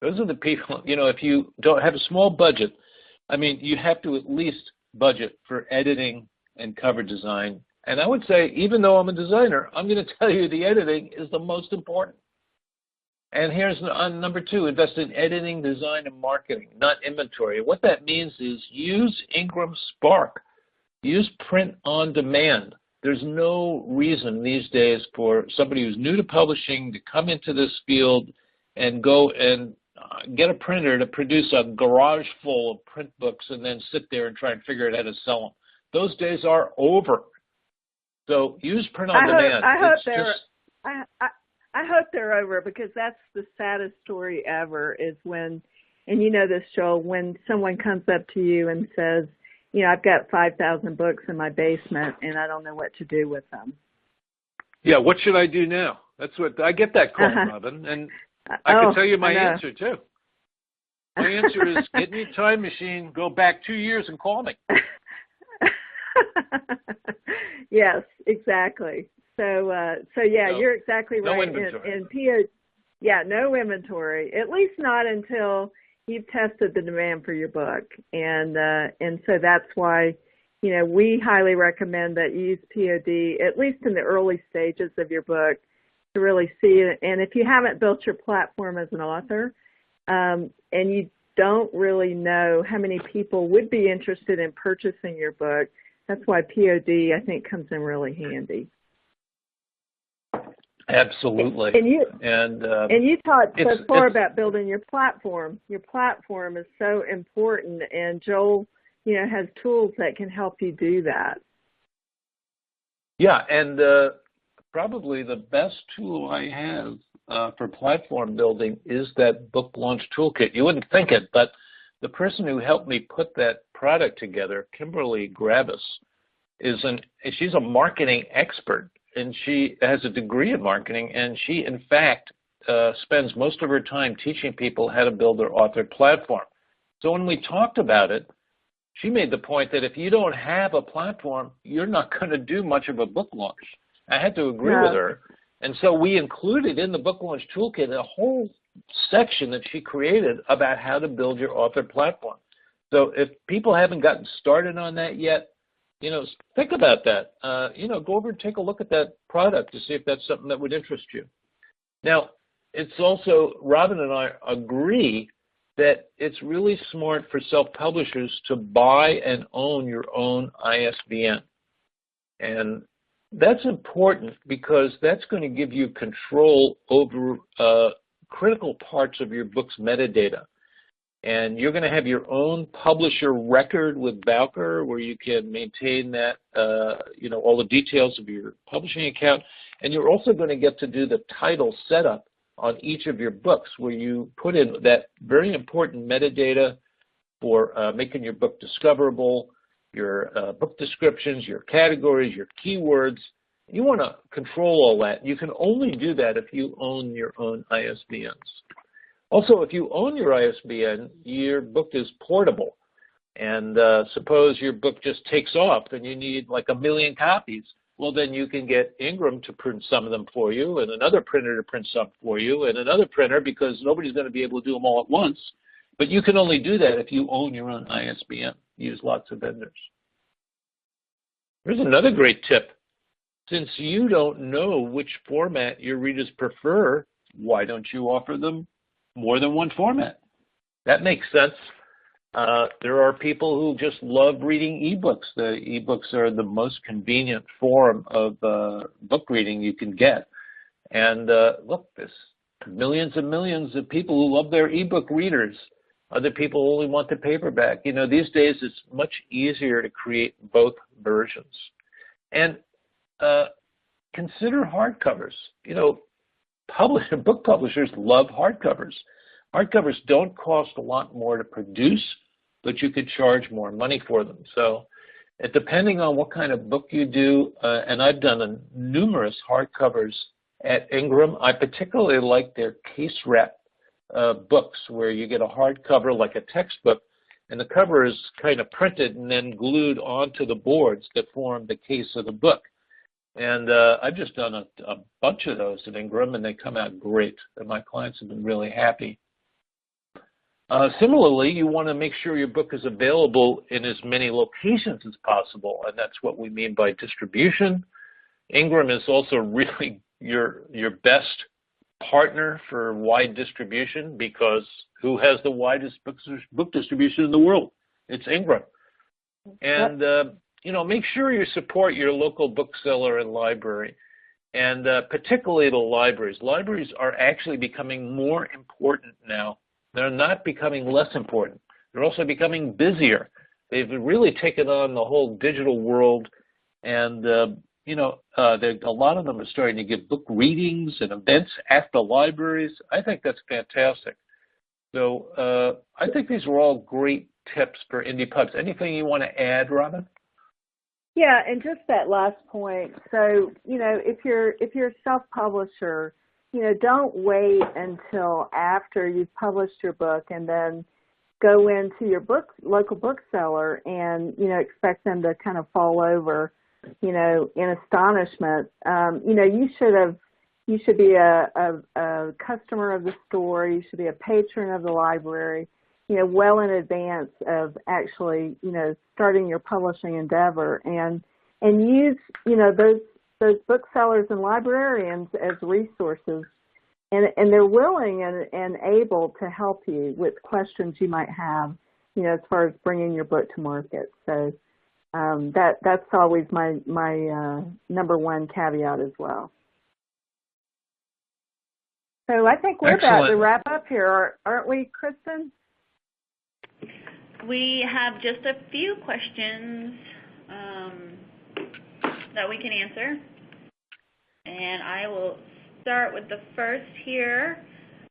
Those are the people, if you don't have a small budget, you have to at least budget for editing and cover design. And I would say, even though I'm a designer, I'm going to tell you the editing is the most important. And here's number 2, invest in editing, design, and marketing, not inventory. What that means is use Ingram Spark. Use print on demand. There's no reason these days for somebody who's new to publishing to come into this field and go and get a printer to produce a garage full of print books and then sit there and try and figure out how to sell them. Those days are over. So use print on demand. I hope they're over because that's the saddest story ever is when, and you know this, Joel, when someone comes up to you and says, I've got 5,000 books in my basement and I don't know what to do with them. Yeah, what should I do now? That's what I get that call, Robin, and I can tell you my answer too. My answer is get me a time machine, go back 2 years and call me. Yes, exactly. So you're exactly right. No inventory. No inventory. At least not until you've tested the demand for your book, and so that's why we highly recommend that you use POD at least in the early stages of your book to really see it. And if you haven't built your platform as an author, and you don't really know how many people would be interested in purchasing your book, that's why POD I think comes in really handy. Absolutely. And you talked so far about building your platform. Your platform is so important, and Joel, has tools that can help you do that. Yeah, and probably the best tool I have for platform building is that book launch toolkit. You wouldn't think it, but the person who helped me put that product together, Kimberly Gravis, she's a marketing expert. And she has a degree in marketing, and she, in fact, spends most of her time teaching people how to build their author platform. So when we talked about it, she made the point that if you don't have a platform, you're not going to do much of a book launch. I had to agree with her. And so we included in the book launch toolkit a whole section that she created about how to build your author platform. So if people haven't gotten started on that yet, think about that. Go over and take a look at that product to see if that's something that would interest you. Now, it's also, Robin and I agree that it's really smart for self-publishers to buy and own your own ISBN. And that's important because that's going to give you control over critical parts of your book's metadata. And you're going to have your own publisher record with Bowker where you can maintain that, all the details of your publishing account. And you're also going to get to do the title setup on each of your books where you put in that very important metadata for making your book discoverable, your book descriptions, your categories, your keywords. You want to control all that. You can only do that if you own your own ISBNs. Also, if you own your ISBN, your book is portable. And suppose your book just takes off and you need like 1 million copies. Well, then you can get Ingram to print some of them for you and another printer to print some for you and another printer, because nobody's going to be able to do them all at once. But you can only do that if you own your own ISBN. Use lots of vendors. Here's another great tip. Since you don't know which format your readers prefer, why don't you offer them more than one format? That makes sense. There are people who just love reading ebooks. The ebooks are the most convenient form of book reading you can get. And look, there's millions and millions of people who love their ebook readers. Other people only want the paperback. You know, these days it's much easier to create both versions. And consider hardcovers. You know, book publishers love hardcovers. Hardcovers don't cost a lot more to produce, but you could charge more money for them. So depending on what kind of book you do, and I've done numerous hardcovers at Ingram, I particularly like their case wrap books where you get a hardcover like a textbook, and the cover is kind of printed and then glued onto the boards that form the case of the book. And I've just done a bunch of those at Ingram, and they come out great. And my clients have been really happy. Similarly, you want to make sure your book is available in as many locations as possible, and that's what we mean by distribution. Ingram is also really your best partner for wide distribution, because who has the widest book distribution in the world? It's Ingram. And you know, make sure you support your local bookseller and library, and particularly the libraries. Libraries are actually becoming more important now. They're not becoming less important. They're also becoming busier. They've really taken on the whole digital world, and you know, a lot of them are starting to give book readings and events at the libraries. I think that's fantastic. So I think these are all great tips for indie pubs. Anything you want to add, Robin? Yeah, and just that last point. So, you know, if you're a self-publisher, you know, don't wait until after you've published your book and then go into your local bookseller and, you know, expect them to kind of fall over, you know, in astonishment. You know, you should be a customer of the store. You should be a patron of the library, you know, well in advance of actually, you know, starting your publishing endeavor, and use, you know, those booksellers and librarians as resources, and they're willing and able to help you with questions you might have, you know, as far as bringing your book to market. So that's always my number one caveat as well. So I think we're about to wrap up here, aren't we, Kristen? We have just a few questions that we can answer. And I will start with the first here.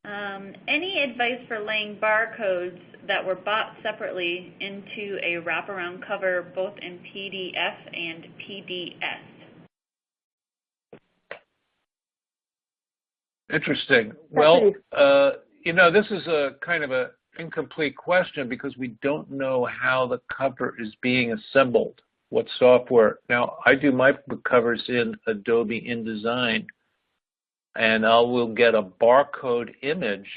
Any advice for laying barcodes that were bought separately into a wraparound cover, both in PDF and PDF? Interesting. Well, you know, this is a kind of a incomplete question because we don't know how the cover is being assembled, what software. Now, I do my book covers in Adobe InDesign, and I will get a barcode image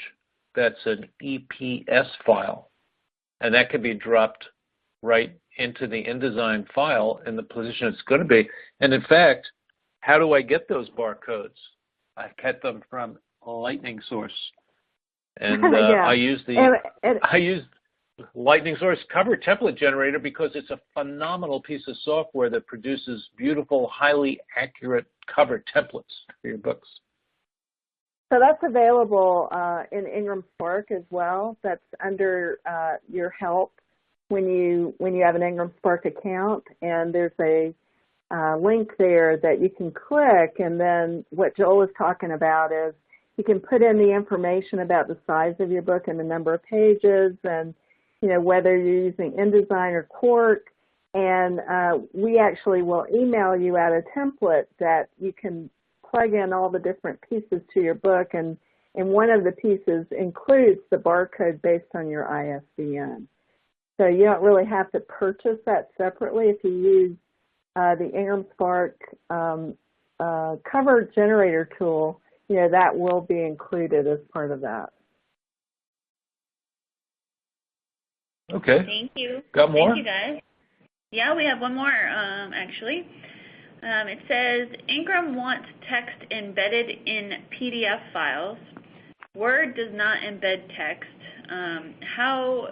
that's an EPS file, and that can be dropped right into the InDesign file in the position it's going to be. And in fact, how do I get those barcodes? I get them from a Lightning Source. And yeah. I use Lightning Source Cover Template Generator because it's a phenomenal piece of software that produces beautiful, highly accurate cover templates for your books. So that's available in Ingram Spark as well. That's under your help when you have an Ingram Spark account, and there's a link there that you can click, and then what Joel is talking about is you can put in the information about the size of your book and the number of pages, and you know whether you're using InDesign or Quark, and we actually will email you out a template that you can plug in all the different pieces to your book, and one of the pieces includes the barcode based on your ISBN. So you don't really have to purchase that separately. If you use the Ingram Spark cover generator tool, you know, that will be included as part of that. Okay. Thank you. Got more? Thank you, guys. Yeah, we have one more, actually. It says, Ingram wants text embedded in PDF files. Word does not embed text. How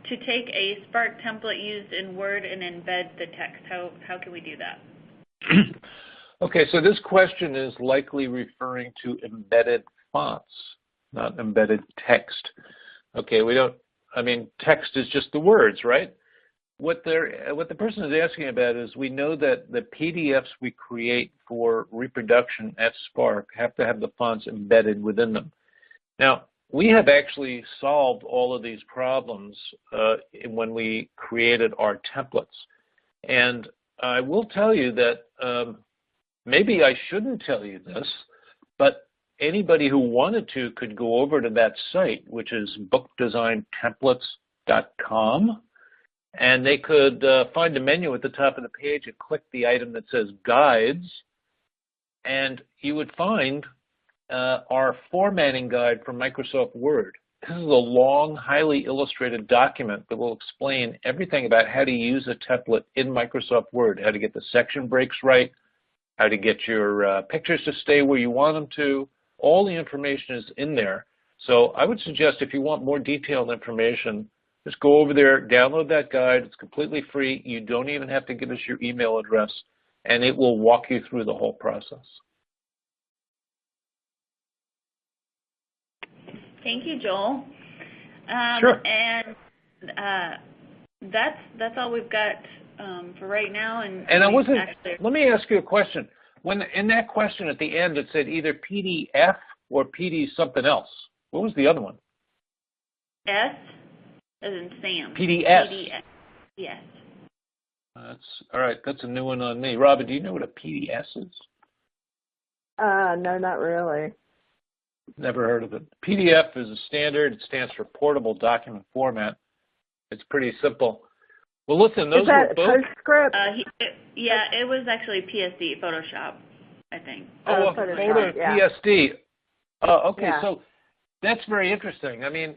to take a Spark template used in Word and embed the text? How can we do that? Okay, so this question is likely referring to embedded fonts, not embedded text. Okay, text is just the words, right? What the person is asking about is, we know that the PDFs we create for reproduction at Spark have to have the fonts embedded within them. Now, we have actually solved all of these problems when we created our templates. And I will tell you that maybe I shouldn't tell you this, but anybody who wanted to could go over to that site, which is bookdesigntemplates.com, and they could find a menu at the top of the page and click the item that says Guides, and you would find our formatting guide for Microsoft Word. This is a long, highly illustrated document that will explain everything about how to use a template in Microsoft Word, how to get the section breaks right, how to get your pictures to stay where you want them to. All the information is in there. So I would suggest, if you want more detailed information, just go over there, download that guide. It's completely free. You don't even have to give us your email address, and it will walk you through the whole process. Thank you, Joel. Sure. And that's all we've got for right now. And let me ask you a question. When in that question at the end, it said either PDF or PD something else. What was the other one? S as in Sam. PDS. PDS. Yes. All right. That's a new one on me. Robin, do you know what a PDS is? No, not really. Never heard of it. PDF is a standard. It stands for Portable Document Format. It's pretty simple. Well, listen, those were both. PostScript? It was actually PSD, Photoshop, I think. Photoshop, yeah. PSD. Okay, yeah. So that's very interesting. I mean,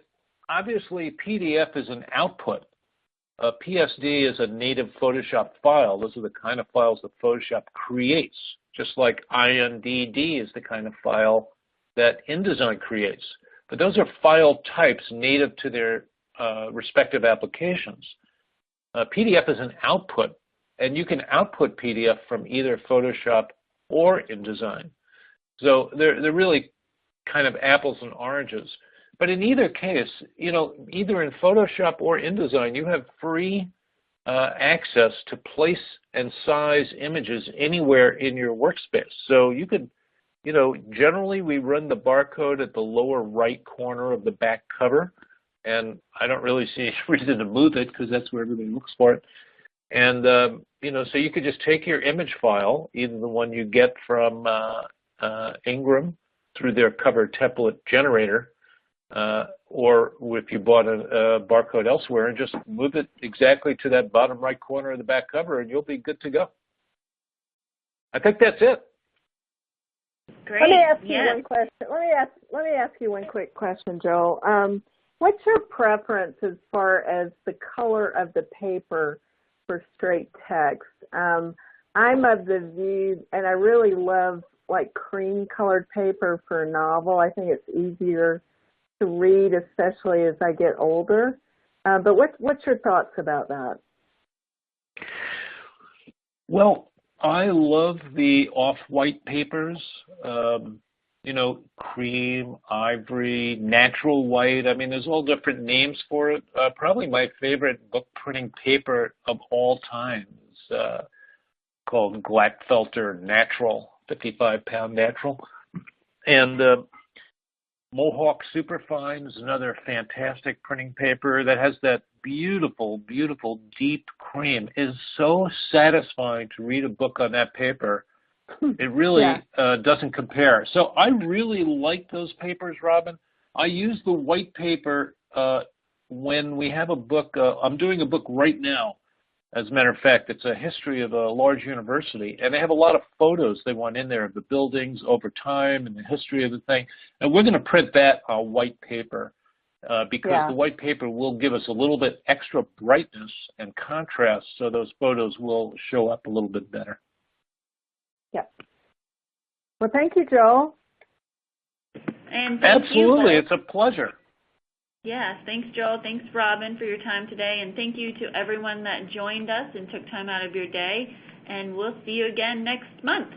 obviously, PDF is an output. PSD is a native Photoshop file. Those are the kind of files that Photoshop creates, just like INDD is the kind of file that InDesign creates. But those are file types native to their respective applications. PDF is an output, and you can output PDF from either Photoshop or InDesign. So they're really kind of apples and oranges. But in either case, either in Photoshop or InDesign, you have free access to place and size images anywhere in your workspace. So you could, generally we run the barcode at the lower right corner of the back cover, and I don't really see any reason to move it because that's where everybody looks for it. And, so you could just take your image file, either the one you get from Ingram through their cover template generator, or if you bought a barcode elsewhere, and just move it exactly to that bottom right corner of the back cover, and you'll be good to go. I think that's it. Great. Let me ask you one question. Let me ask you one quick question, Joel. What's your preference as far as the color of the paper for straight text? I'm of the view, and I really love like cream-colored paper for a novel. I think it's easier to read, especially as I get older. But what's your thoughts about that? Well, I love the off-white papers, cream, ivory, natural white. I mean, there's all different names for it. Probably my favorite book printing paper of all time is called Glatfelter Natural, 55-pound natural. And Mohawk Superfine is another fantastic printing paper that has that beautiful, beautiful deep cream. It is so satisfying to read a book on that paper. It really doesn't compare. So I really like those papers, Robin. I use the white paper when we have a book. I'm doing a book right now. As a matter of fact, it's a history of a large university, and they have a lot of photos they want in there of the buildings over time and the history of the thing. And we're going to print that on white paper. because the white paper will give us a little bit extra brightness and contrast, so those photos will show up a little bit better. Yep. Well, thank you, Joel. And thank Absolutely, you, it's a pleasure. Yes, thanks, Joel. Thanks, Robin, for your time today. And thank you to everyone that joined us and took time out of your day. And we'll see you again next month.